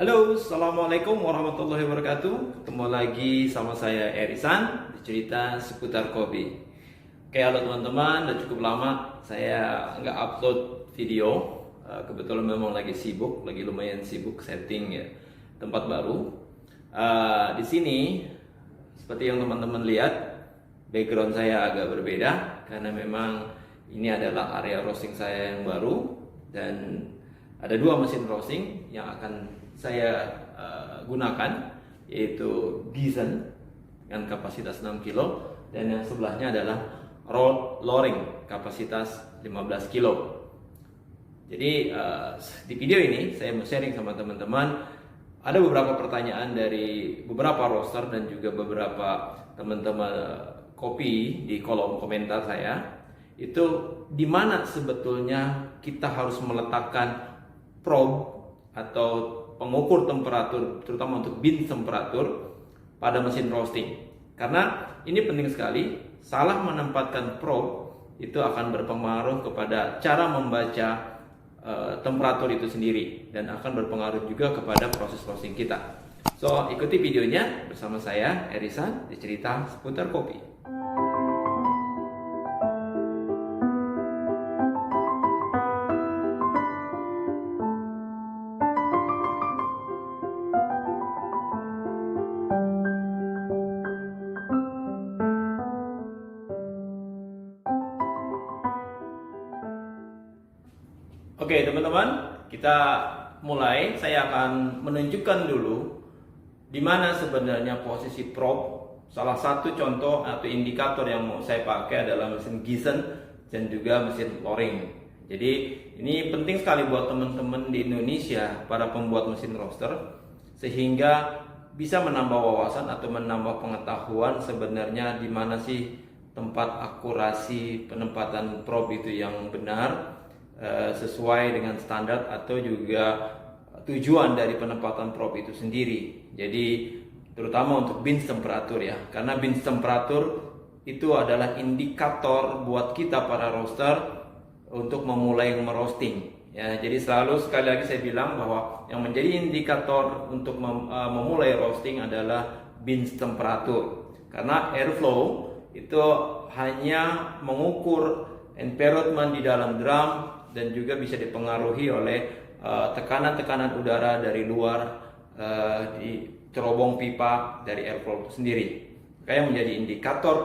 Halo, Assalamualaikum warahmatullahi wabarakatuh. Ketemu lagi sama saya Erisan di cerita seputar kopi. Oke, halo teman-teman, udah cukup lama saya nggak upload video. Kebetulan memang lagi sibuk, lagi lumayan sibuk setting ya tempat baru. Di sini seperti yang teman-teman lihat, background saya agak berbeda karena memang ini adalah area roasting saya yang baru dan ada dua mesin roasting yang akan saya gunakan, yaitu Gizen dengan kapasitas 6 kilo dan yang sebelahnya adalah Loring kapasitas 15 kilo. Jadi di video ini saya mau sharing sama teman-teman, ada beberapa pertanyaan dari beberapa roaster dan juga beberapa teman-teman kopi di kolom komentar saya. Itu di mana sebetulnya kita harus meletakkan probe atau pengukur temperatur, terutama untuk bins temperatur pada mesin roasting. Karena ini penting sekali, salah menempatkan probe itu akan berpengaruh kepada cara membaca temperatur itu sendiri dan akan berpengaruh juga kepada proses roasting kita. So, ikuti videonya bersama saya Erisan di cerita seputar kopi. Oke teman-teman, kita mulai. Saya akan menunjukkan dulu di mana sebenarnya posisi probe. Salah satu contoh atau indikator yang mau saya pakai adalah mesin Gizen dan juga mesin Loring. Jadi ini penting sekali buat teman-teman di Indonesia, para pembuat mesin roaster, sehingga bisa menambah wawasan atau menambah pengetahuan sebenarnya di mana sih tempat akurasi penempatan probe itu yang benar, sesuai dengan standar atau juga tujuan dari penempatan probe itu sendiri. Jadi terutama untuk bins temperatur ya, karena bins temperatur itu adalah indikator buat kita para roaster untuk memulai meroasting ya. Jadi selalu sekali lagi saya bilang bahwa yang menjadi indikator untuk memulai roasting adalah bins temperatur, karena airflow itu hanya mengukur environment di dalam drum dan juga bisa dipengaruhi oleh tekanan-tekanan udara dari luar di cerobong pipa dari airflow itu sendiri. Kayak menjadi indikator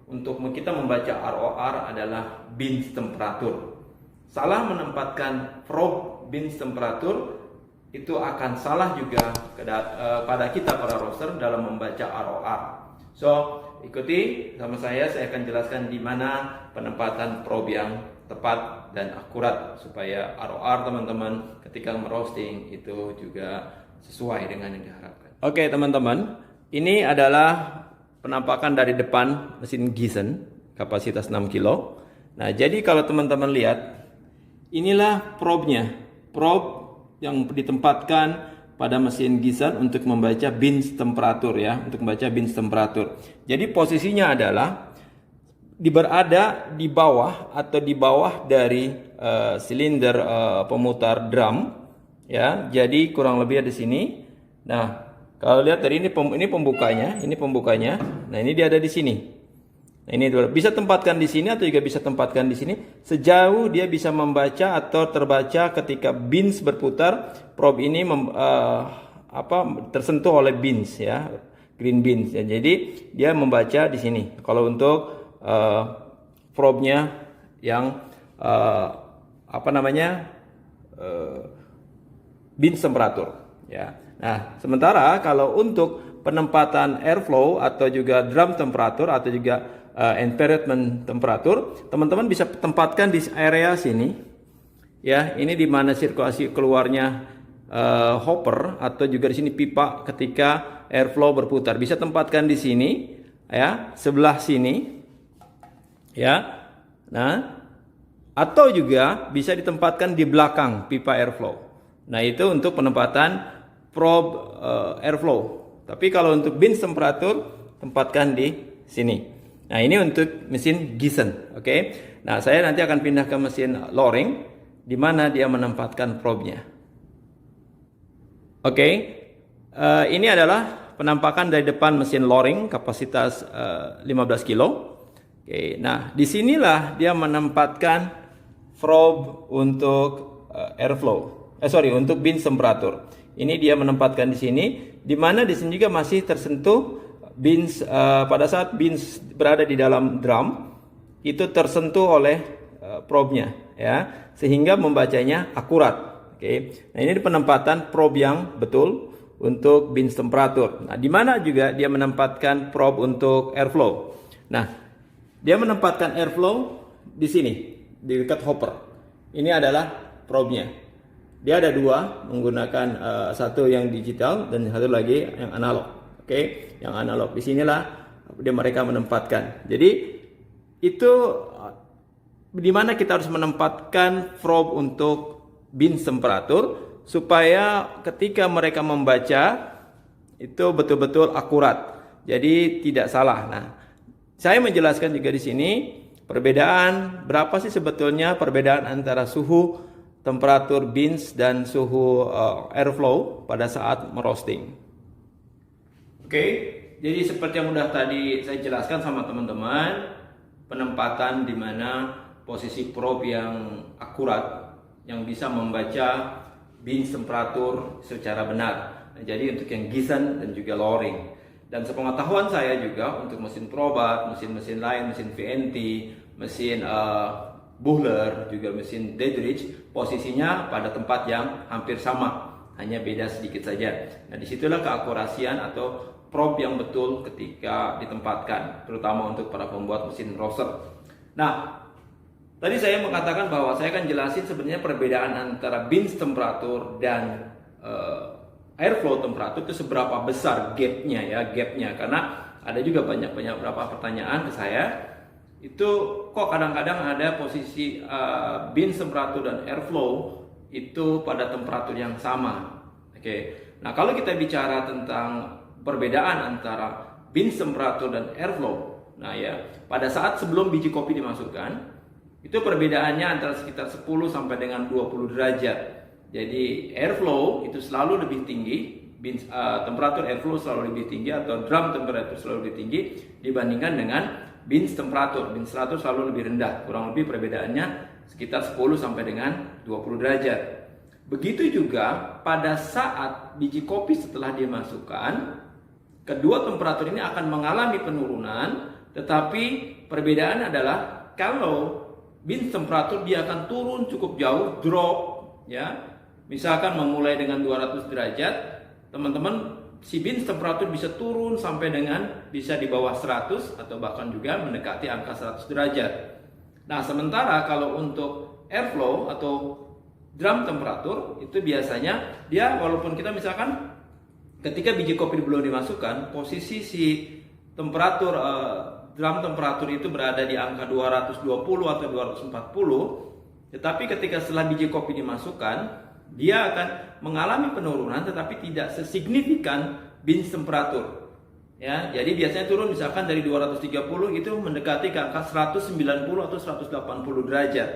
untuk kita membaca ROR adalah bins temperatur. Salah menempatkan probe bins temperatur itu akan salah juga pada kita para roaster dalam membaca ROR. So, ikuti sama saya akan jelaskan di mana penempatan probe yang tepat dan akurat supaya ROR teman-teman ketika meroasting itu juga sesuai dengan yang diharapkan. Oke teman-teman, ini adalah penampakan dari depan mesin Gizen kapasitas 6 kilo. Nah, jadi kalau teman-teman lihat, inilah probe-nya. Probe yang ditempatkan pada mesin Gizen untuk membaca bins temperatur ya, untuk membaca bins temperatur. Jadi posisinya adalah berada di bawah atau di bawah dari silinder pemutar drum ya. Jadi kurang lebih ada di sini. Nah, kalau lihat dari ini pembukanya, ini pembukanya. Nah, ini dia ada di sini. Nah, ini bisa tempatkan di sini atau juga bisa tempatkan di sini sejauh dia bisa membaca atau terbaca ketika bins berputar. Probe ini tersentuh oleh bins ya, green bins ya. Jadi dia membaca di sini. Kalau untuk probe-nya yang bins temperatur ya. Nah, sementara kalau untuk penempatan airflow atau juga drum temperatur atau juga environment temperatur, teman-teman bisa tempatkan di area sini ya. Ini di mana sirkulasi keluarnya hopper atau juga di sini pipa ketika airflow berputar. Bisa tempatkan di sini ya, sebelah sini ya. Nah, atau juga bisa ditempatkan di belakang pipa airflow. Nah, itu untuk penempatan probe airflow. Tapi kalau untuk bins temperatur, tempatkan di sini. Nah, ini untuk mesin Gizen, oke. Nah, saya nanti akan pindah ke mesin Loring di mana dia menempatkan probe-nya. Oke, ini adalah penampakan dari depan mesin loring kapasitas 15 kilo. Oke, nah disinilah dia menempatkan probe untuk untuk bins temperatur. Ini dia menempatkan di sini, di mana di sini juga masih tersentuh bins pada saat bins berada di dalam drum itu tersentuh oleh probe-nya, ya, sehingga membacanya akurat. Oke, nah ini penempatan probe yang betul untuk bins temperatur. Nah, di mana juga dia menempatkan probe untuk airflow. Nah, dia menempatkan airflow di sini, di dekat hopper. Ini adalah probe-nya. Dia ada dua, menggunakan satu yang digital dan satu lagi yang analog. Oke, yang analog. Di sinilah mereka menempatkan. Jadi itu di mana kita harus menempatkan probe untuk bins temperatur supaya ketika mereka membaca itu betul-betul akurat. Jadi tidak salah. Nah, saya menjelaskan juga di sini perbedaan berapa sih sebetulnya perbedaan antara suhu temperatur bins dan suhu airflow pada saat merosting. Oke, jadi seperti yang udah tadi saya jelaskan sama teman-teman, penempatan di mana posisi probe yang akurat yang bisa membaca bins temperatur secara benar. Nah, jadi untuk yang Giesen dan juga loring. Dan sepengetahuan saya juga untuk mesin probat, mesin-mesin lain, mesin VNT, mesin Buhler, juga mesin Dedrich, posisinya pada tempat yang hampir sama, hanya beda sedikit saja. Nah, disitulah keakurasian atau probe yang betul ketika ditempatkan, terutama untuk para pembuat mesin roster. Nah, tadi saya mengatakan bahwa saya akan jelasin sebenarnya perbedaan antara bins temperatur dan airflow temperatur itu seberapa besar gapnya, karena ada juga banyak beberapa pertanyaan ke saya. Itu kok kadang-kadang ada posisi bins temperatur dan airflow itu pada temperatur yang sama. Oke. Nah, kalau kita bicara tentang perbedaan antara bins temperatur dan airflow, nah ya, pada saat sebelum biji kopi dimasukkan, itu perbedaannya antara sekitar 10 sampai dengan 20 derajat. Jadi airflow itu selalu lebih tinggi, temperatur airflow selalu lebih tinggi atau drum temperatur selalu lebih tinggi dibandingkan dengan bins temperatur. Bins temperatur selalu lebih rendah, kurang lebih perbedaannya sekitar 10 sampai dengan 20 derajat. Begitu juga pada saat biji kopi setelah dimasukkan, kedua temperatur ini akan mengalami penurunan, tetapi perbedaan adalah kalau bins temperatur dia akan turun cukup jauh, drop, ya. Misalkan memulai dengan 200 derajat, teman-teman, si bins temperatur bisa turun sampai dengan bisa di bawah 100 atau bahkan juga mendekati angka 100 derajat. Nah, sementara kalau untuk airflow atau drum temperatur itu biasanya dia walaupun kita misalkan ketika biji kopi belum dimasukkan, posisi si temperatur drum temperatur itu berada di angka 220 atau 240, tetapi ketika setelah biji kopi dimasukkan, dia akan mengalami penurunan tetapi tidak sesignifikan bins temperatur. Ya, jadi biasanya turun misalkan dari 230 itu mendekati ke angka 190 atau 180 derajat.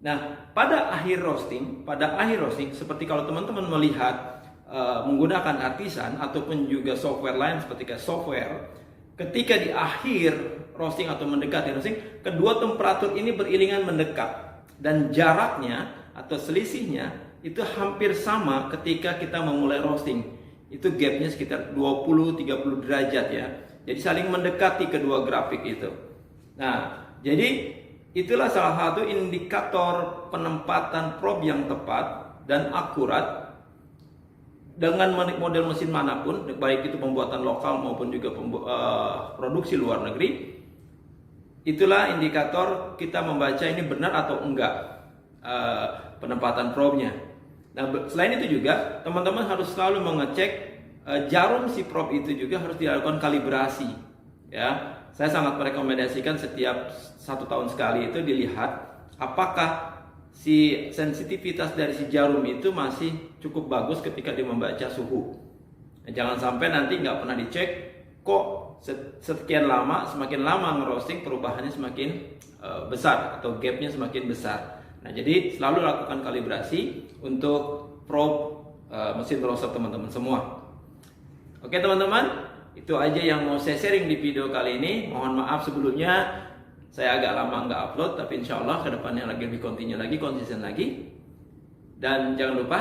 Nah, pada akhir roasting seperti kalau teman-teman melihat menggunakan artisan ataupun juga software lain seperti software, ketika di akhir roasting atau mendekati roasting, kedua temperatur ini beriringan mendekat dan jaraknya atau selisihnya itu hampir sama ketika kita memulai roasting. Itu gapnya sekitar 20-30 derajat ya. Jadi saling mendekati kedua grafik itu. Nah, jadi itulah salah satu indikator penempatan probe yang tepat dan akurat dengan model mesin manapun, baik itu pembuatan lokal maupun juga produksi luar negeri. Itulah indikator kita membaca ini benar atau enggak penempatan probe-nya. Nah, selain itu juga teman-teman harus selalu mengecek jarum si probe itu juga harus dilakukan kalibrasi. Ya, saya sangat merekomendasikan setiap 1 tahun sekali itu dilihat apakah si sensitivitas dari si jarum itu masih cukup bagus ketika dia membaca suhu. Nah, jangan sampai nanti nggak pernah dicek, kok sekian lama, semakin lama ngerosting perubahannya semakin besar atau gapnya semakin besar. Nah, jadi selalu lakukan kalibrasi untuk probe mesin browser teman-teman semua. Oke teman-teman, itu aja yang mau saya sharing di video kali ini. Mohon maaf sebelumnya saya agak lama nggak upload, tapi insya Allah kedepannya lagi lebih continue lagi, konsisten lagi. Dan jangan lupa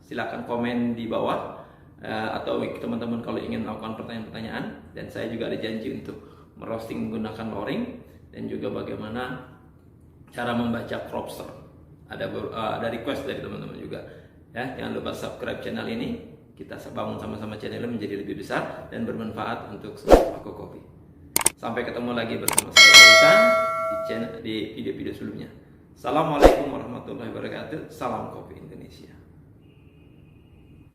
silakan komen di bawah, atau teman-teman kalau ingin melakukan pertanyaan-pertanyaan. Dan saya juga ada janji untuk merosting menggunakan Loring, dan juga bagaimana cara membaca Cropster. Ada request dari teman-teman juga. Ya, jangan lupa subscribe channel ini. Kita bangun sama-sama channel ini menjadi lebih besar dan bermanfaat untuk semua Paku Kopi. Sampai ketemu lagi bersama saya Arisan di video-video sebelumnya. Assalamualaikum warahmatullahi wabarakatuh. Salam Kopi Indonesia.